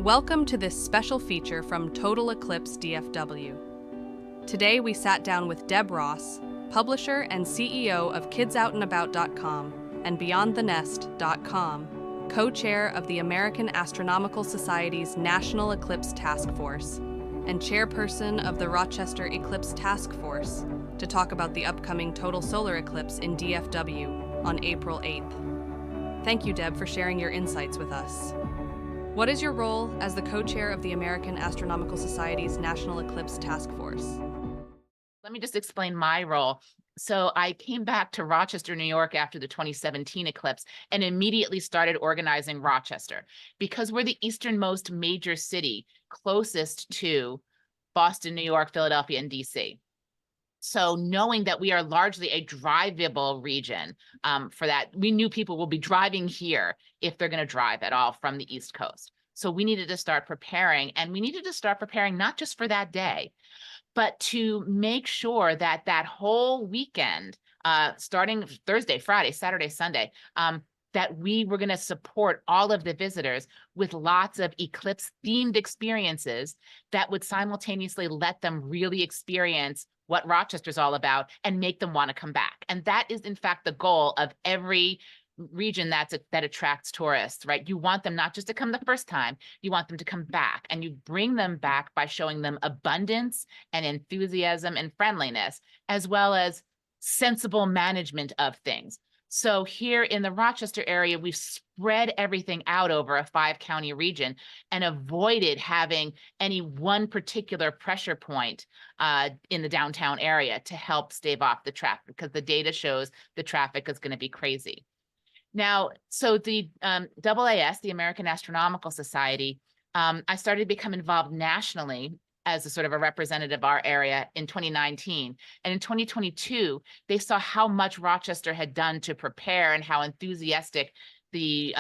Welcome to this special feature from Total Eclipse DFW. Today we sat down with Deb Ross, publisher and CEO of KidsOutandAbout.com and BeyondTheNest.com, co-chair of the American Astronomical Society's National Eclipse Task Force, and chairperson of the Rochester Eclipse Task Force, to talk about the upcoming Total Solar Eclipse in DFW on April 8th. Thank you, Deb, for sharing your insights with us. What is your role as the co-chair of the American Astronomical Society's National Eclipse Task Force? Let me just explain my role. So I came back to Rochester, New York after the 2017 eclipse and immediately started organizing Rochester because we're the easternmost major city closest to Boston, New York, Philadelphia, and DC. So knowing that we are largely a drivable region, for that, we knew people will be driving here if they're going to drive at all from the East Coast. So we needed to start preparing, and we needed to start preparing not just for that day, but to make sure that that whole weekend, starting Thursday, Friday, Saturday, Sunday, that we were going to support all of the visitors with lots of eclipse-themed experiences that would simultaneously let them really experience what Rochester's all about and make them want to come back. And that is, in fact, the goal of every region that attracts tourists, right? You want them not just to come the first time, you want them to come back, and you bring them back by showing them abundance and enthusiasm and friendliness, as well as sensible management of things. So here in the Rochester area, we've spread everything out over a 5-county region and avoided having any one particular pressure point in the downtown area to help stave off the traffic, because the data shows the traffic is going to be crazy. Now, so the AAS, the American Astronomical Society, I started to become involved nationally as a sort of a representative of our area in 2019. And in 2022, they saw how much Rochester had done to prepare and how enthusiastic the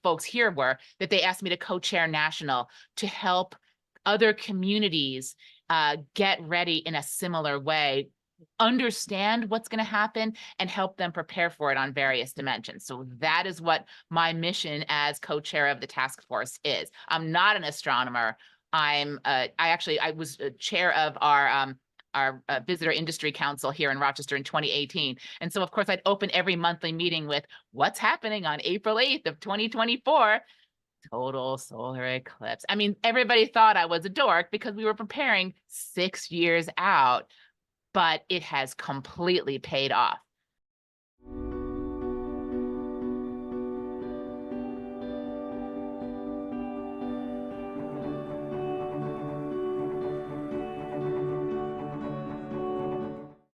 folks here were, that they asked me to co-chair national to help other communities get ready in a similar way, understand what's going to happen, and help them prepare for it on various dimensions. So that is what my mission as co-chair of the task force is. I'm not an astronomer. I was chair of our Visitor Industry Council here in Rochester in 2018. And so, of course, I'd open every monthly meeting with what's happening on April 8th of 2024, Total Solar Eclipse. I mean, everybody thought I was a dork because we were preparing 6 years out, but it has completely paid off.